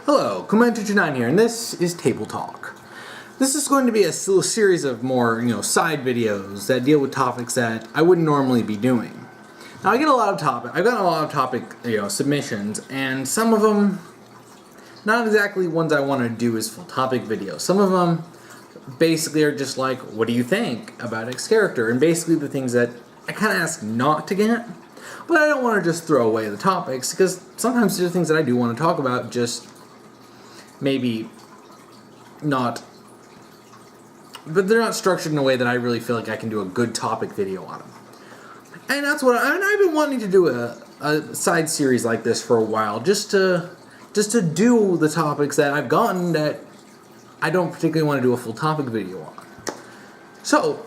Hello, Command229 here, and this is Table Talk. This is going to be a little series of more, side videos that deal with topics that I wouldn't normally be doing. Now, I've got a lot of topic, submissions, and some of them, not exactly ones I want to do as full topic videos. Some of them basically are just like, what do you think about X character? And basically the things that I kind of ask not to get, but I don't want to just throw away the topics, because sometimes there are things that I do want to talk about, just maybe not, but they're not structured in a way that I really feel like I can do a good topic video on them. And that's what I've been wanting to do a side series like this for a while, just to do the topics that I've gotten that I don't particularly want to do a full topic video on. So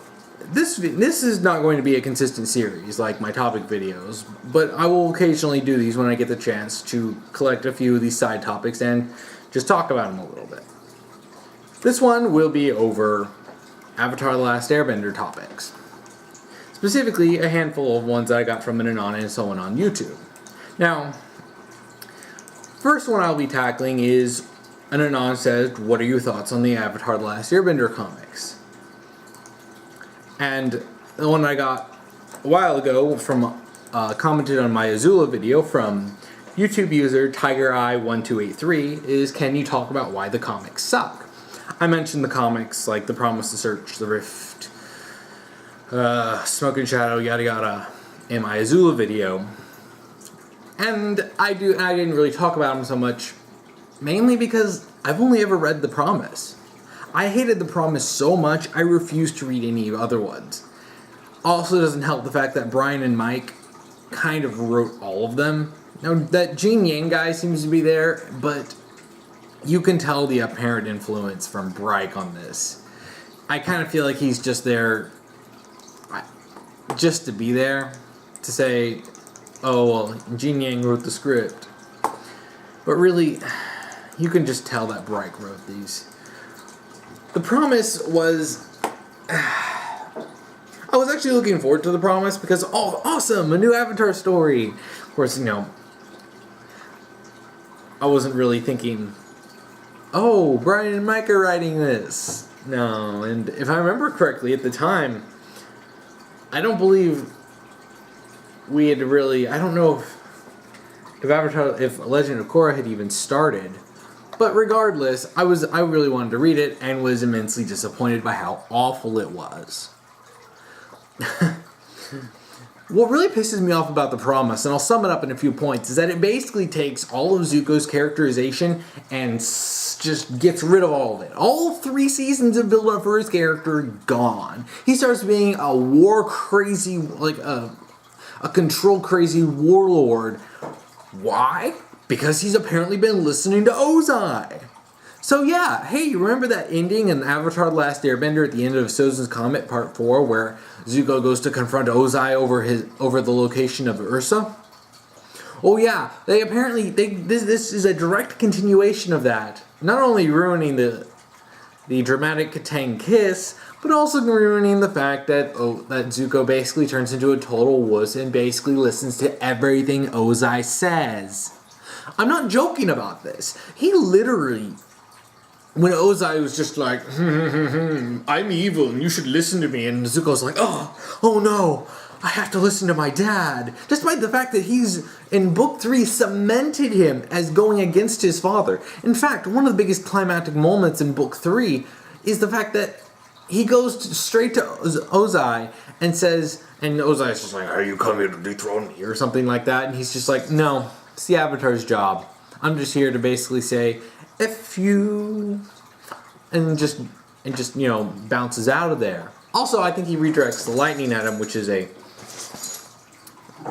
this is not going to be a consistent series like my topic videos, but I will occasionally do these when I get the chance to collect a few of these side topics and just talk about them a little bit. This one will be over Avatar: The Last Airbender topics. Specifically, a handful of ones that I got from an Anon and so on YouTube. Now, first one I'll be tackling is an Anon says, what are your thoughts on the Avatar: The Last Airbender comics? And the one I got a while ago from commented on my Azula video from YouTube user TigerEye1283 is, can you talk about why the comics suck? I mentioned the comics like The Promise, The Search, The Rift, Smoke and Shadow, yada yada, in my Azula video. And I didn't really talk about them so much, mainly because I've only ever read The Promise. I hated The Promise so much, I refused to read any other ones. Also doesn't help the fact that Brian and Mike kind of wrote all of them. Now, that Gene Yang guy seems to be there, but you can tell the apparent influence from Bryke on this. I kind of feel like he's just there just to be there, to say, oh, well, Gene Yang wrote the script. But really, you can just tell that Bryke wrote these. The Promise was... I was actually looking forward to The Promise because, oh, awesome, a new Avatar story. Of course, I wasn't really thinking, oh, Brian and Mike are writing this. No, and if I remember correctly, at the time, I don't believe we had really, I don't know if Legend of Korra had even started. But regardless, I really wanted to read it and was immensely disappointed by how awful it was. What really pisses me off about The Promise, and I'll sum it up in a few points, is that it basically takes all of Zuko's characterization and just gets rid of all of it. All 3 seasons of build-up for his character gone. He starts being a war-crazy, like a control-crazy warlord. Why? Because he's apparently been listening to Ozai. So yeah, hey, you remember that ending in Avatar: The Last Airbender at the end of Sozin's Comet Part 4 where Zuko goes to confront Ozai over the location of Ursa? Oh yeah, this is a direct continuation of that. Not only ruining the dramatic Katang kiss, but also ruining the fact that that Zuko basically turns into a total wuss and basically listens to everything Ozai says. I'm not joking about this. He literally, when Ozai was just like, I'm evil and you should listen to me, and Zuko's like, oh no, I have to listen to my dad. Despite the fact that he's, in Book 3, cemented him as going against his father. In fact, one of the biggest climactic moments in Book 3 is the fact that he goes straight to Ozai and says, and Ozai's just like, are you coming to dethrone me, or something like that, and he's just like, no, it's the Avatar's job. I'm just here to basically say, F you, and just bounces out of there. Also, I think he redirects the lightning at him, which is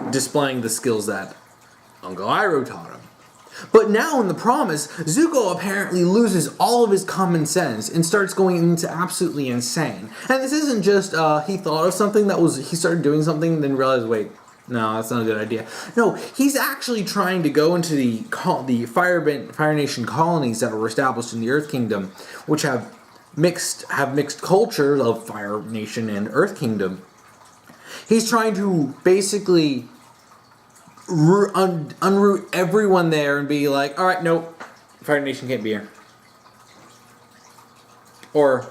displaying the skills that Uncle Iroh taught him. But now in The Promise, Zuko apparently loses all of his common sense and starts going into absolutely insane. And this isn't just he thought of something he started doing something and then realized, wait, no, that's not a good idea. No, he's actually trying to go into the Fire Nation colonies that were established in the Earth Kingdom, which have mixed cultures of Fire Nation and Earth Kingdom. He's trying to basically unroot everyone there and be like, all right, nope, Fire Nation can't be here. Or,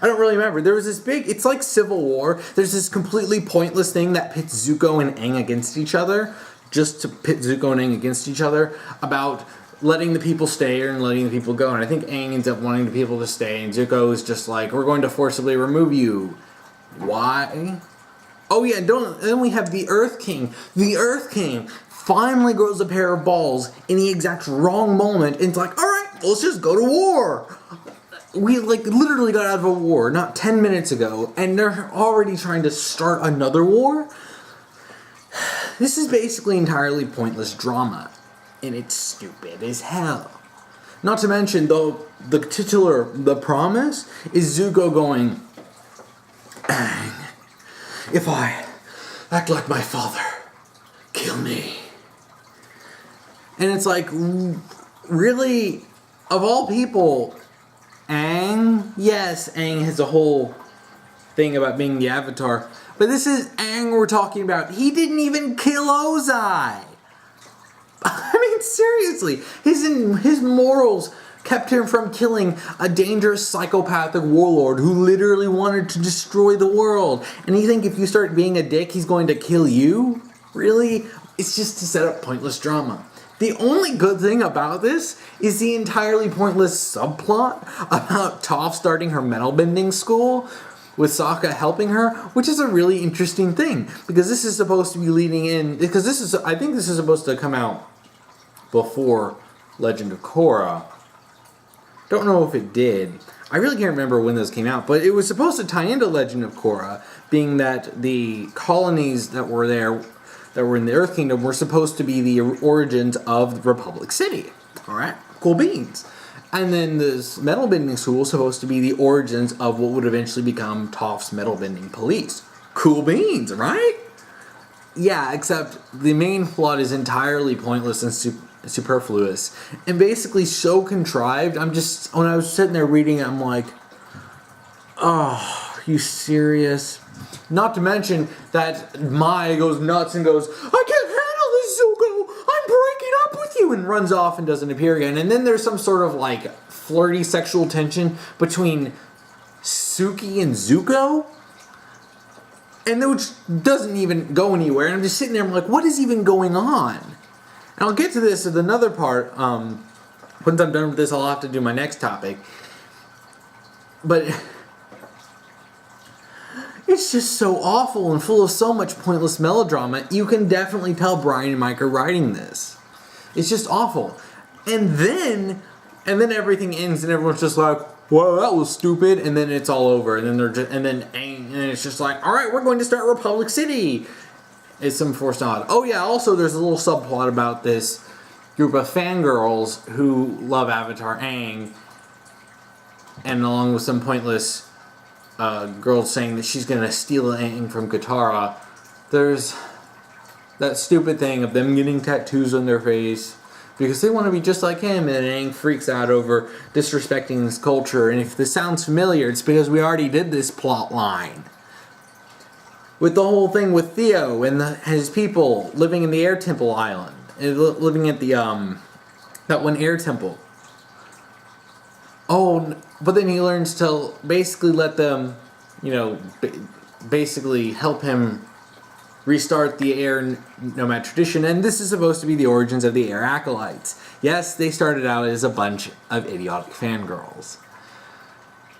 I don't really remember. There was this big, it's like Civil War. There's this completely pointless thing that pits Zuko and Aang against each other, just to pit Zuko and Aang against each other, about letting the people stay and letting the people go. And I think Aang ends up wanting the people to stay, and Zuko is just like, we're going to forcibly remove you. Why? Oh yeah, then we have the Earth King. The Earth King finally grows a pair of balls in the exact wrong moment, and it's like, alright, let's just go to war. We literally got out of a war not 10 minutes ago, and they're already trying to start another war? This is basically entirely pointless drama, and it's stupid as hell. Not to mention, though, the titular, The Promise, is Zuko going, Aang, if I act like my father, kill me. And it's like, really, of all people, Aang? Yes, Aang has a whole thing about being the Avatar. But this is Aang we're talking about. He didn't even kill Ozai. I mean, seriously. His morals kept him from killing a dangerous psychopathic warlord who literally wanted to destroy the world. And you think if you start being a dick, he's going to kill you? Really? It's just to set up pointless drama. The only good thing about this is the entirely pointless subplot about Toph starting her metal bending school with Sokka helping her, which is a really interesting thing because this is supposed to be leading in, because I think this is supposed to come out before Legend of Korra. Don't know if it did. I really can't remember when this came out, but it was supposed to tie into Legend of Korra, being that the colonies that were there, that were in the Earth Kingdom, were supposed to be the origins of Republic City. Alright, cool beans. And then this metal bending school is supposed to be the origins of what would eventually become Toph's metal bending police. Cool beans, right? Yeah, except the main plot is entirely pointless and superfluous. And basically so contrived, when I was sitting there reading it, I'm like, oh, are you serious? Not to mention that Mai goes nuts and goes, I can't handle this, Zuko! I'm breaking up with you! And runs off and doesn't appear again. And then there's some sort of flirty sexual tension between Suki and Zuko. And which doesn't even go anywhere. And I'm just sitting there, I'm like, what is even going on? And I'll get to this at another part. Once I'm done with this, I'll have to do my next topic. But it's just so awful and full of so much pointless melodrama. You can definitely tell Brian and Mike are writing this. It's just awful. And then everything ends and everyone's just like, well, that was stupid, and then it's all over, and then it's just like, all right, we're going to start Republic City. It's some forced nod. Oh yeah, also there's a little subplot about this group of fangirls who love Avatar Aang, and along with some pointless girl saying that she's going to steal Aang from Katara. There's that stupid thing of them getting tattoos on their face because they want to be just like him, and Aang freaks out over disrespecting his culture. And if this sounds familiar, it's because we already did this plot line. With the whole thing with Theo and his people living in the Air Temple Island. Living at the, that one Air Temple. Oh, but then he learns to basically let them, basically help him restart the Air Nomad tradition, and this is supposed to be the origins of the Air Acolytes. Yes, they started out as a bunch of idiotic fangirls.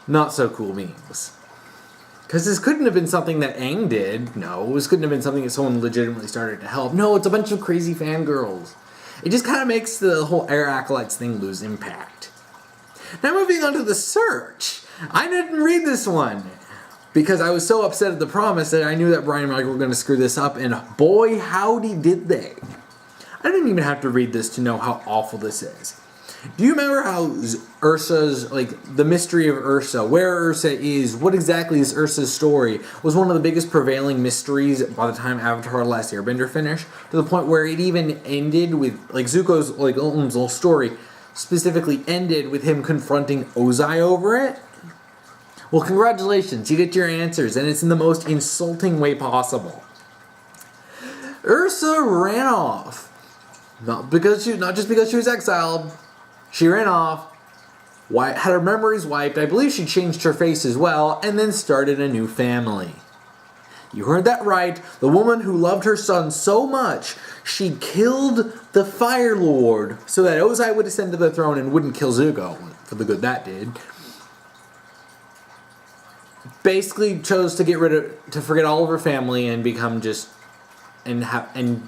Not so cool memes. Because this couldn't have been something that Aang did. No, this couldn't have been something that someone legitimately started to help. No, it's a bunch of crazy fangirls. It just kind of makes the whole Air Acolytes thing lose impact. Now moving on to The Search. I didn't read this one because I was so upset at The Promise that I knew that Brian and Mike were going to screw this up, and boy, howdy did they. I didn't even have to read this to know how awful this is. Do you remember how Ursa's, the mystery of Ursa, where Ursa is, what exactly is Ursa's story, was one of the biggest prevailing mysteries by the time Avatar The Last Airbender finished, to the point where it even ended with, Zuko's, Ultim's little story, specifically ended with him confronting Ozai over it? Well, congratulations, you get your answers, and it's in the most insulting way possible. Ursa ran off Not just because she was exiled. She ran off, had her memories wiped. I believe she changed her face as well, and then started a new family. You heard that right. The woman who loved her son so much, she killed the Fire Lord so that Ozai would ascend to the throne and wouldn't kill Zuko, for the good that did. Basically chose to to forget all of her family and become and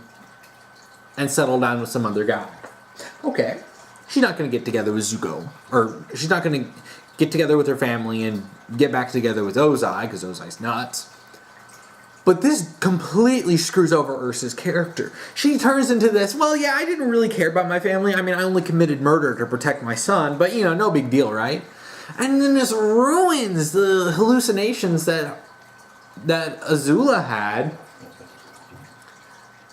settle down with some other guy. Okay. She's not going to get together with Zuko. Or she's not going to get together with her family and get back together with Ozai, because Ozai's nuts. But this completely screws over Ursa's character. She turns into this, well, yeah, I didn't really care about my family. I mean, I only committed murder to protect my son. But, no big deal, right? And then this ruins the hallucinations that Azula had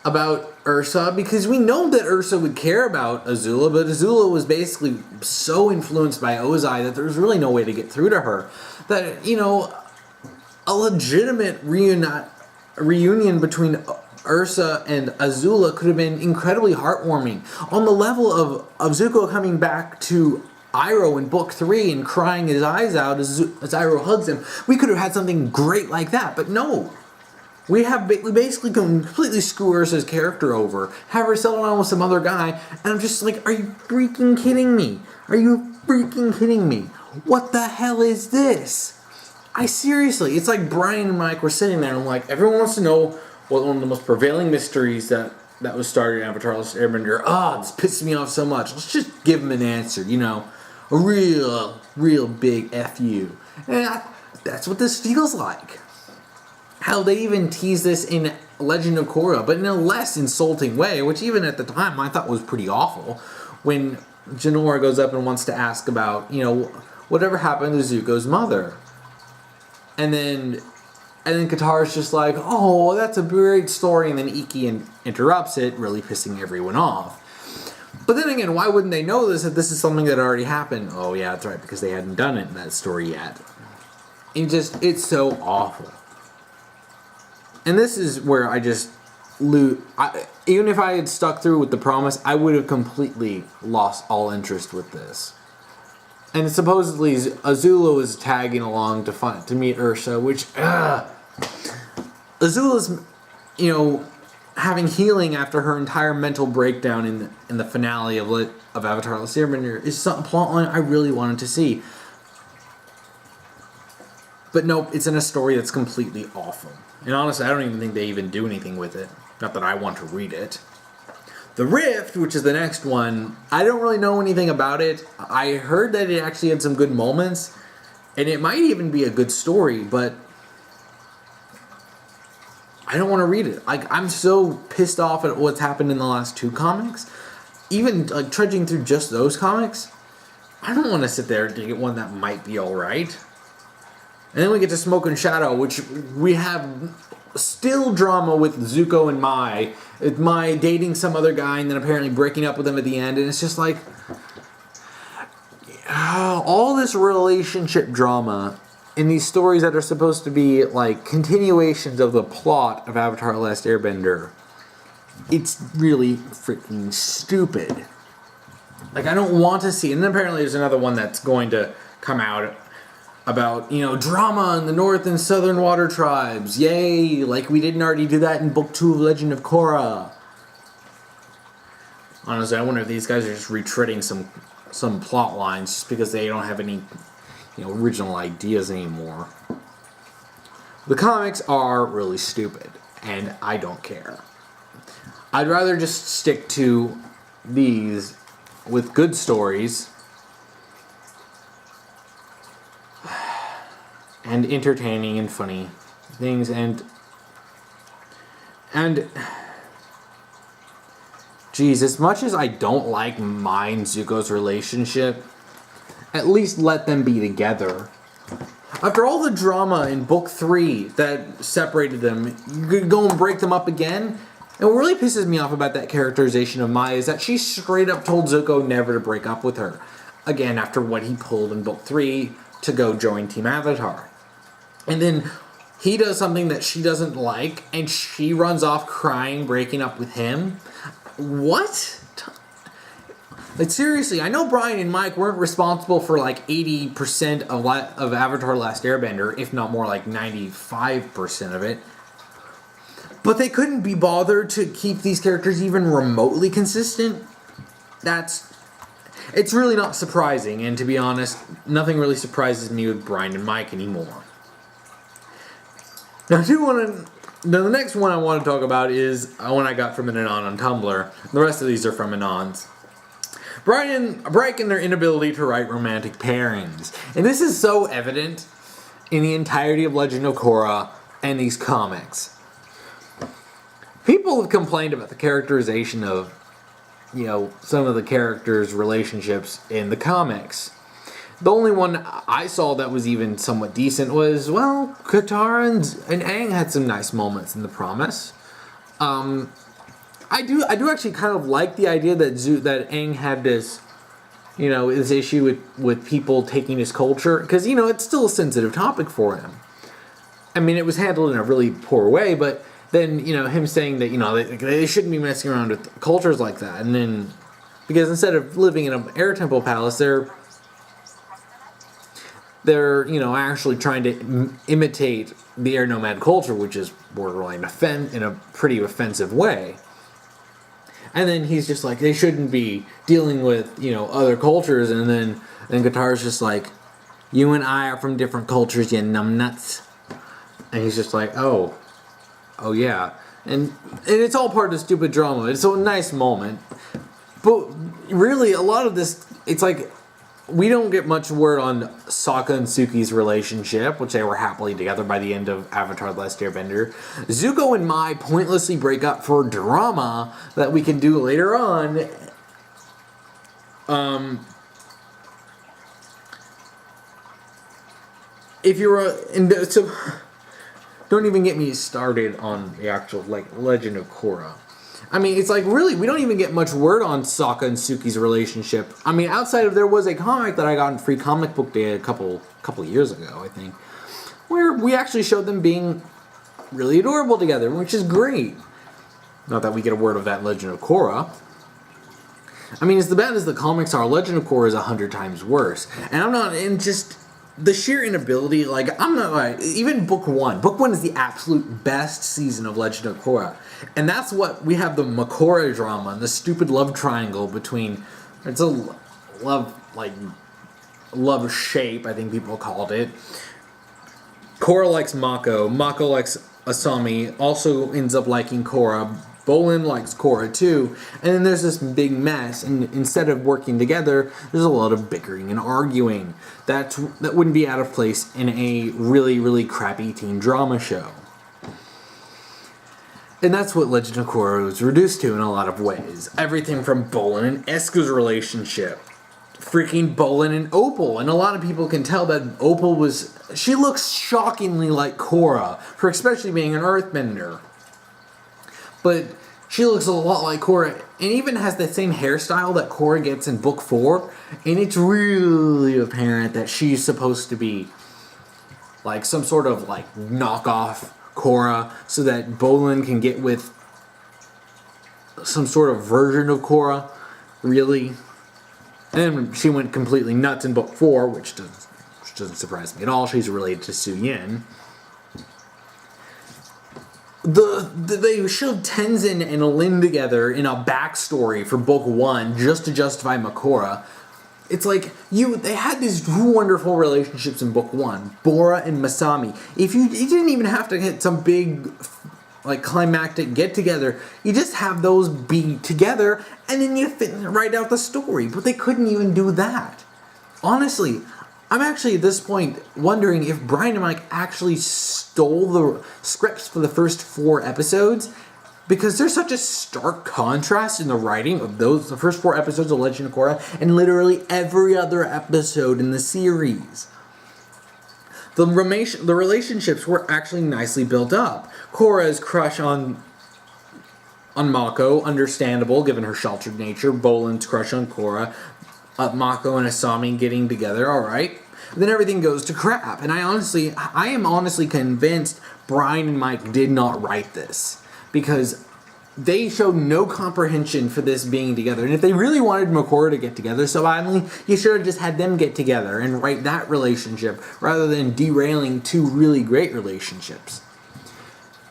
about Ursa, because we know that Ursa would care about Azula, but Azula was basically so influenced by Ozai that there was really no way to get through to her. That, a legitimate reunion between Ursa and Azula could have been incredibly heartwarming. On the level of Zuko coming back to Iroh in Book 3 and crying his eyes out as Iroh hugs him, we could have had something great like that, but no. We basically completely screw Ursa's character over, have her settle down with some other guy, and I'm just like, are you freaking kidding me? Are you freaking kidding me? What the hell is this? Seriously, it's like Brian and Mike were sitting there and I'm like, everyone wants to know what one of the most prevailing mysteries that was started in Avatar: The Last Airbender. This pisses me off so much. Let's just give them an answer, a real big F you. And that's what this feels like. How they even tease this in Legend of Korra, but in a less insulting way, which even at the time I thought was pretty awful. When Jinora goes up and wants to ask about, whatever happened to Zuko's mother. And then Katara's just like, oh, that's a great story. And then Ikki interrupts it, really pissing everyone off. But then again, why wouldn't they know this if this is something that already happened? Oh yeah, that's right, because they hadn't done it in that story yet. It's so awful. And this is where I just lose. Even if I had stuck through with the promise, I would have completely lost all interest with this. And supposedly Azula was tagging along to meet Ursa, which Azula's, having healing after her entire mental breakdown in the finale of Avatar: The Last Airbender is some plotline I really wanted to see. But nope, it's in a story that's completely awful. And honestly, I don't even think they even do anything with it. Not that I want to read it. The Rift, which is the next one, I don't really know anything about it. I heard that it actually had some good moments, and it might even be a good story, but I don't want to read it. I'm so pissed off at what's happened in the last two comics. Even trudging through just those comics, I don't want to sit there and get one that might be alright. And then we get to Smoke and Shadow, which we have still drama with Zuko and Mai. Mai dating some other guy and then apparently breaking up with him at the end. And it's just like, all this relationship drama in these stories that are supposed to be like continuations of the plot of Avatar: The Last Airbender. It's really freaking stupid. I don't want to see. And then apparently there's another one that's going to come out about, drama in the North and Southern Water Tribes. Yay! Like we didn't already do that in Book 2 of Legend of Korra. Honestly, I wonder if these guys are just retreading some plot lines just because they don't have any, original ideas anymore. The comics are really stupid, and I don't care. I'd rather just stick to these with good stories and entertaining and funny things, and geez, as much as I don't like Mai and Zuko's relationship, at least let them be together. After all the drama in Book 3 that separated them, you could go and break them up again. And what really pisses me off about that characterization of Mai is that she straight up told Zuko never to break up with her. Again, after what he pulled in Book 3 to go join Team Avatar. And then he does something that she doesn't like, and she runs off crying, breaking up with him. What? Like, seriously, I know Brian and Mike weren't responsible for like 80% of Avatar: The Last Airbender, if not more, like 95% of it. But they couldn't be bothered to keep these characters even remotely consistent. It's really not surprising, and to be honest, nothing really surprises me with Brian and Mike anymore. Now, the next one I want to talk about is one I got from an Anon on Tumblr. The rest of these are from Anons. Bryke and their inability to write romantic pairings. And this is so evident in the entirety of Legend of Korra and these comics. People have complained about the characterization of, some of the characters' relationships in the comics. The only one I saw that was even somewhat decent was, Katara and Aang had some nice moments in The Promise. I do actually kind of like the idea that Aang had this, this issue with people taking his culture, because, it's still a sensitive topic for him. I mean, it was handled in a really poor way, but then, him saying that, they shouldn't be messing around with cultures like that, and then, because instead of living in an air temple palace, they're actually trying to imitate the air nomad culture, which is borderline in a pretty offensive way. And then he's just like, they shouldn't be dealing with, other cultures. And then Katara's just like, you and I are from different cultures, you numbnuts. And he's just like, oh yeah. And it's all part of the stupid drama. It's a nice moment. But really, a lot of this, it's like, we don't get much word on Sokka and Suki's relationship, which they were happily together by the end of Avatar: The Last Airbender. Zuko and Mai pointlessly break up for drama that we can do later on. So don't even get me started on the actual Legend of Korra. I mean, it's like, really, we don't even get much word on Sokka and Suki's relationship. I mean, outside of, there was a comic that I got on Free Comic Book Day a couple years ago, I think, where we actually showed them being really adorable together, which is great. Not that we get a word of that in Legend of Korra. I mean, as bad as the comics are, Legend of Korra is 100 times worse. And just the sheer inability, even Book 1. Book 1 is the absolute best season of Legend of Korra. And that's what we have, the Makora drama and the stupid love triangle between, it's a love shape, I think people called it. Korra likes Mako likes Asami, also ends up liking Korra. Bolin likes Korra too. And then there's this big mess, and instead of working together, there's a lot of bickering and arguing. That wouldn't be out of place in a really, really crappy teen drama show. And that's what Legend of Korra was reduced to in a lot of ways. Everything from Bolin and Esku's relationship. Freaking Bolin and Opal. And a lot of people can tell that Opal she looks shockingly like Korra, for especially being an earthbender. But she looks a lot like Korra, and even has the same hairstyle that Korra gets in Book 4. And it's really apparent that she's supposed to be like some sort of knockoff Korra, so that Bolin can get with some sort of version of Korra, really. And then she went completely nuts in Book 4, which doesn't surprise me at all. She's related to Su Yin. They showed Tenzin and Lin together in a backstory for Book 1 just to justify Makora. It's like, they had these two wonderful relationships in Book 1, Bora and Masami. You didn't even have to hit some big, climactic get-together. You just have those be together, and then you write out the story. But they couldn't even do that. Honestly, I'm actually at this point wondering if Brian and Mike actually stole the scripts for the first 4 episodes, because there's such a stark contrast in the writing of the first 4 episodes of Legend of Korra and literally every other episode in the series. The relationships were actually nicely built up. Korra's crush on Mako, understandable given her sheltered nature. Bolin's crush on Korra. Mako and Asami getting together, alright. Then everything goes to crap. And I am honestly convinced Brian and Mike did not write this. Because they showed no comprehension for this being together. And if they really wanted Makora to get together so badly, you should have just had them get together and write that relationship rather than derailing two really great relationships.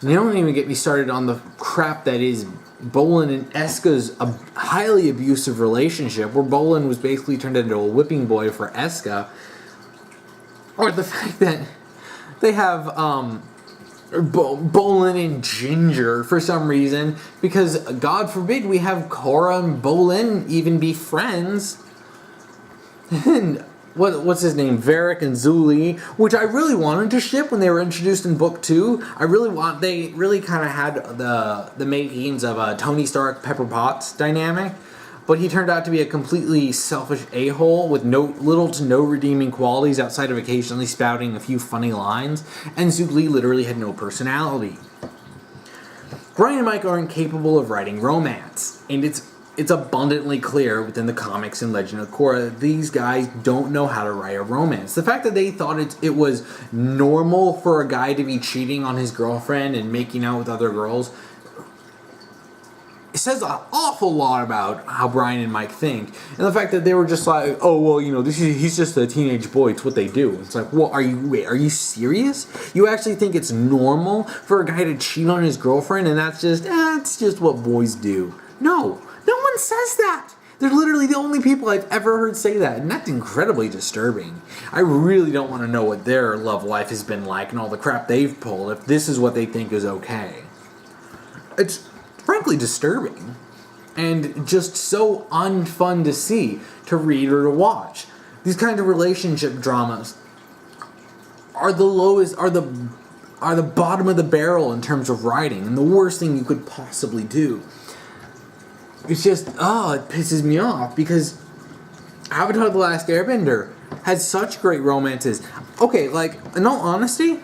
And they don't even get me started on the crap that is Bolin and Eska's a highly abusive relationship, where Bolin was basically turned into a whipping boy for Eska. Or the fact that they have Bolin and Ginger for some reason, because God forbid we have Korra and Bolin even be friends. And what's his name, Varric and Zuli, which I really wanted to ship when they were introduced in book 2. They really kind of had the makings of a Tony Stark Pepper Potts dynamic. But he turned out to be a completely selfish a-hole with little to no redeeming qualities outside of occasionally spouting a few funny lines, and Zugli literally had no personality. Brian and Mike are incapable of writing romance, and it's abundantly clear within the comics and Legend of Korra that these guys don't know how to write a romance. The fact that they thought it was normal for a guy to be cheating on his girlfriend and making out with other girls, it says an awful lot about how Brian and Mike think. And the fact that they were just like, oh, well, he's just a teenage boy, it's what they do. It's like, well, are you serious? You actually think it's normal for a guy to cheat on his girlfriend and that's just what boys do? No one says that. They're literally the only people I've ever heard say that, and that's incredibly disturbing. I really don't want to know what their love life has been like and all the crap they've pulled if this is what they think is okay. It's frankly disturbing and just so unfun to see, to read or to watch. These kind of relationship dramas are the bottom of the barrel in terms of writing, and the worst thing you could possibly do. It's just, it pisses me off, because Avatar: The Last Airbender had such great romances. Okay, in all honesty,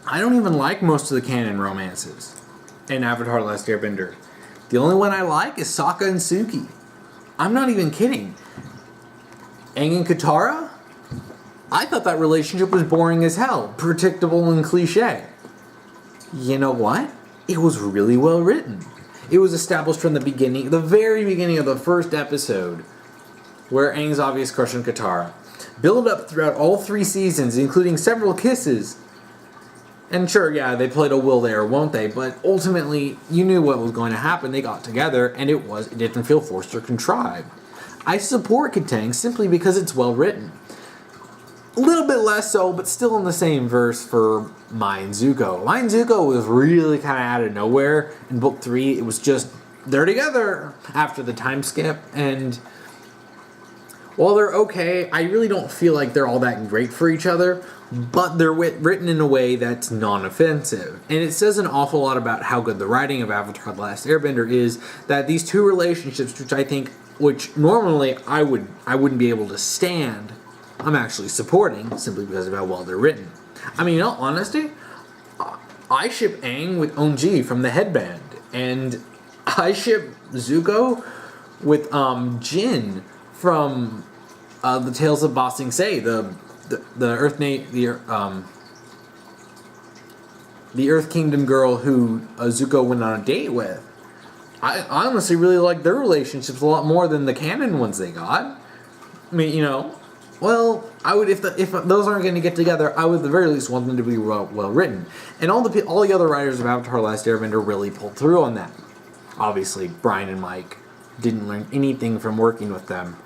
I don't even like most of the canon romances in Avatar: The Last Airbender. The only one I like is Sokka and Suki. I'm not even kidding. Aang and Katara? I thought that relationship was boring as hell, predictable and cliche. You know what? It was really well written. It was established from the beginning, the very beginning of the first episode, where Aang's obvious crush on Katara. Build up throughout all 3 seasons, including several kisses. And sure, yeah, they played a will there, won't they? But ultimately, you knew what was going to happen. They got together, and it didn't feel forced or contrived. I support Katang simply because it's well written. A little bit less so, but still in the same verse for Mai and Zuko. Mai and Zuko was really kind of out of nowhere. In book 3, it was just, they're together after the time skip. And while they're okay, I really don't feel like they're all that great for each other. But they're written in a way that's non-offensive. And it says an awful lot about how good the writing of Avatar: The Last Airbender is, that these two relationships, which normally I wouldn't be able to stand, I'm actually supporting, simply because of how well they're written. I mean, in all honesty, I ship Aang with Onji from the headband, and I ship Zuko with Jin from the Tales of Ba Sing Se, the Earth Kingdom girl who Zuko went on a date with. I honestly really like their relationships a lot more than the canon ones they got. I mean, well, I would if those aren't going to get together, I would at the very least want them to be well written. And all the other writers of Avatar: The Last Airbender really pulled through on that. Obviously, Brian and Mike didn't learn anything from working with them,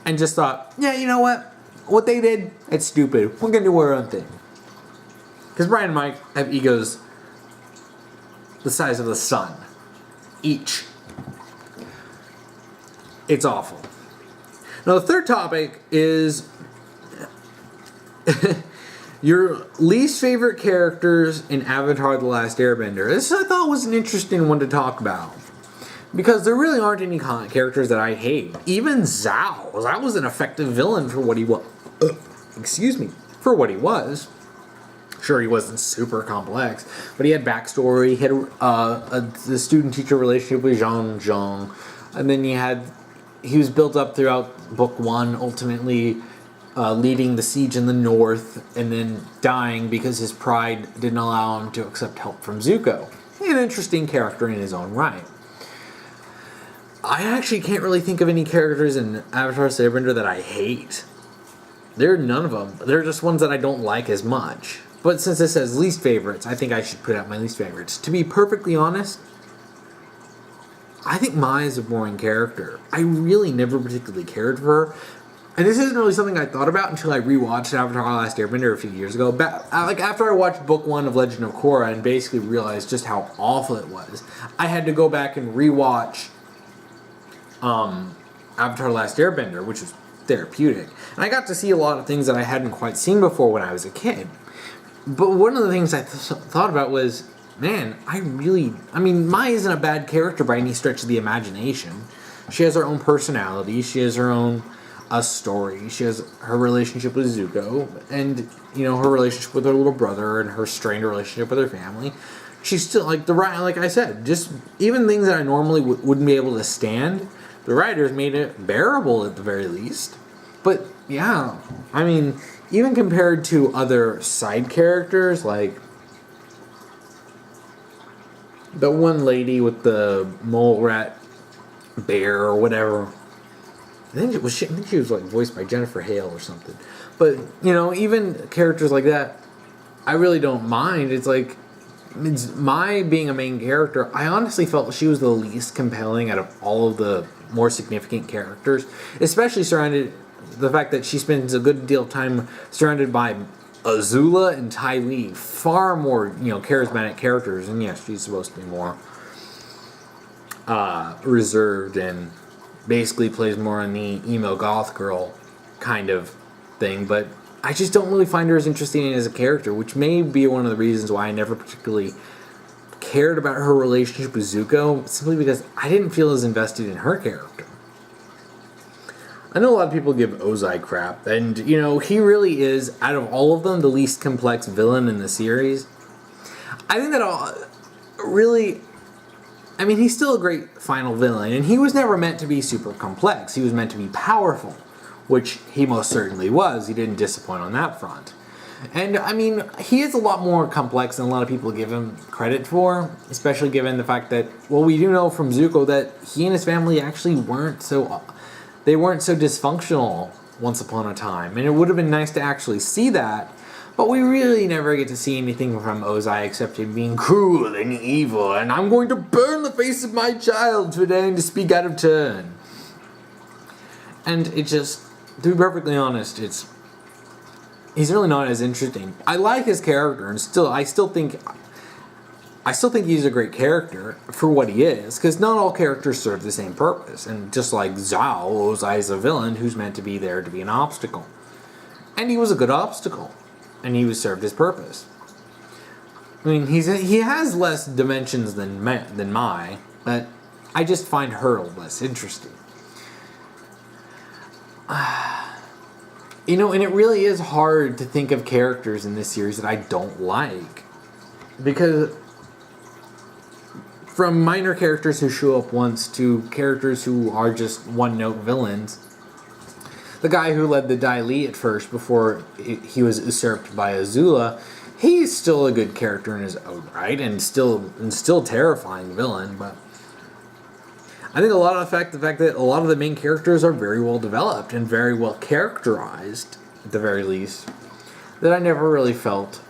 and just thought, yeah, you know what? What they did, it's stupid. We're going to do our own thing. Because Brian and Mike have egos the size of the sun. Each. It's awful. Now, the third topic is your least favorite characters in Avatar: The Last Airbender. This I thought was an interesting one to talk about. Because there really aren't any characters that I hate. Even Zhao. Zhao was an effective villain for what he was. For what he was. Sure, he wasn't super complex, but he had backstory. He had the student-teacher relationship with Zhang, and then he was built up throughout book 1, ultimately leading the siege in the north, and then dying because his pride didn't allow him to accept help from Zuko. an interesting character in his own right. I actually can't really think of any characters in Avatar: The Last Airbender that I hate. There are none of them. They're just ones that I don't like as much. But since this says least favorites, I think I should put out my least favorites. To be perfectly honest, I think Mai is a boring character. I really never particularly cared for her. And this isn't really something I thought about until I rewatched Avatar: The Last Airbender a few years ago. Like after I watched Book 1 of Legend of Korra and basically realized just how awful it was, I had to go back and rewatch Avatar: The Last Airbender, which was therapeutic. And I got to see a lot of things that I hadn't quite seen before when I was a kid. But one of the things I thought about was, man, Mai isn't a bad character by any stretch of the imagination. She has her own personality. She has her own story. She has her relationship with Zuko, and her relationship with her little brother, and her strained relationship with her family. She's still like I said, just even things that I normally wouldn't be able to stand. The writers made it bearable at the very least. But yeah, even compared to other side characters, like the one lady with the mole rat bear or whatever. I think she was like voiced by Jennifer Hale or something. But even characters like that, I really don't mind. It's like Mai being a main character. I honestly felt she was the least compelling out of all of the more significant characters, especially the fact that she spends a good deal of time surrounded by Azula and Ty Lee, far more charismatic characters, and yes, she's supposed to be more reserved and basically plays more on the emo goth girl kind of thing, but I just don't really find her as interesting as a character, which may be one of the reasons why I never particularly cared about her relationship with Zuko, simply because I didn't feel as invested in her character. I know a lot of people give Ozai crap, and he really is, out of all of them, the least complex villain in the series. I think that he's still a great final villain, and he was never meant to be super complex. He was meant to be powerful, which he most certainly was. He didn't disappoint on that front. And, he is a lot more complex than a lot of people give him credit for, especially given the fact that, we do know from Zuko that he and his family actually weren't so dysfunctional once upon a time. And it would have been nice to actually see that, but we really never get to see anything from Ozai except him being cruel and evil, and I'm going to burn the face of my child for daring to speak out of turn. And it just, to be perfectly honest, he's really not as interesting. I like his character, and I still think he's a great character for what he is, because not all characters serve the same purpose. And just like Zhao, Ozai is a villain who's meant to be there to be an obstacle. And he was a good obstacle, and he served his purpose. He has less dimensions than Mai, but I just find her less interesting. And it really is hard to think of characters in this series that I don't like. Because from minor characters who show up once to characters who are just one-note villains, the guy who led the Dai Li at first before he was usurped by Azula, he's still a good character in his own right and still terrifying villain, but I think the fact that a lot of the main characters are very well developed and very well characterized, at the very least, that I never really felt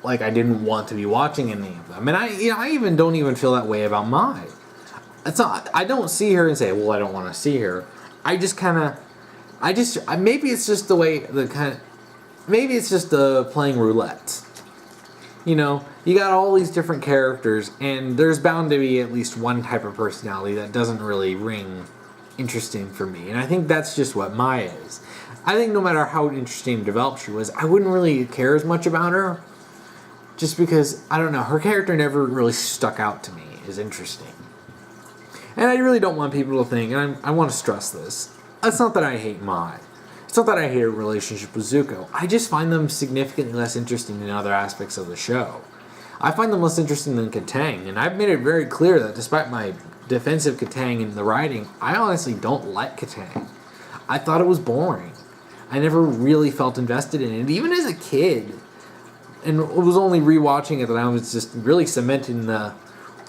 like I didn't want to be watching any of them. And I even don't even feel that way about Mai. I don't see her and say, well, I don't want to see her. Maybe it's just the playing roulette. You got all these different characters, and there's bound to be at least one type of personality that doesn't really ring interesting for me. And I think that's just what Mai is. I think no matter how interesting and developed she was, I wouldn't really care as much about her. Just because, I don't know, her character never really stuck out to me as interesting. And I really don't want people to think, and I want to stress this, it's not that I hate Mai. It's not that I hate her relationship with Zuko. I just find them significantly less interesting in other aspects of the show. I find them less interesting than Katang, and I've made it very clear that despite my defense of Katang in the writing, I honestly don't like Katang. I thought it was boring. I never really felt invested in it. Even as a kid, and it was only rewatching it that I was just really cementing the,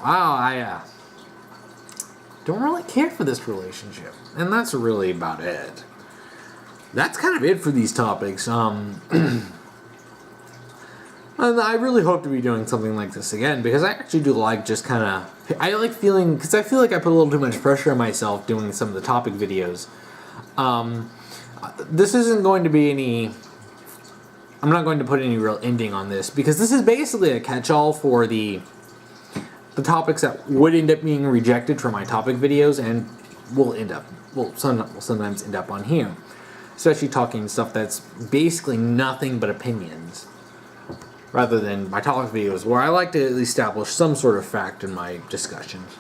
wow, I don't really care for this relationship. And that's really about it. That's kind of it for these topics. And I really hope to be doing something like this again, because I actually do like just kind of, I like feeling, because I feel like I put a little too much pressure on myself doing some of the topic videos. This isn't going to be any, I'm not going to put any real ending on this, because this is basically a catch-all for the topics that would end up being rejected from my topic videos and will sometimes end up on here. Especially talking stuff that's basically nothing but opinions, rather than my topic videos, where I like to at least establish some sort of fact in my discussions.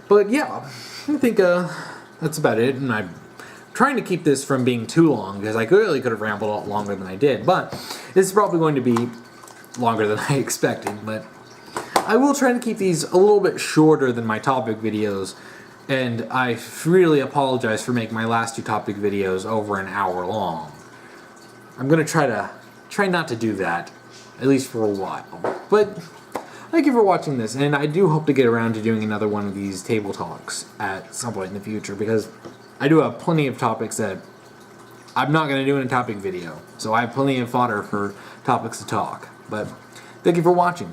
But yeah, I think that's about it, and I'm trying to keep this from being too long, because I really could have rambled a lot longer than I did, but this is probably going to be longer than I expected, but I will try to keep these a little bit shorter than my topic videos, and I really apologize for making my last two topic videos over an hour long. I'm going to try not to do that, at least for a while. But thank you for watching this, and I do hope to get around to doing another one of these table talks at some point in the future, because I do have plenty of topics that I'm not going to do in a topic video. So I have plenty of fodder for topics to talk. But thank you for watching.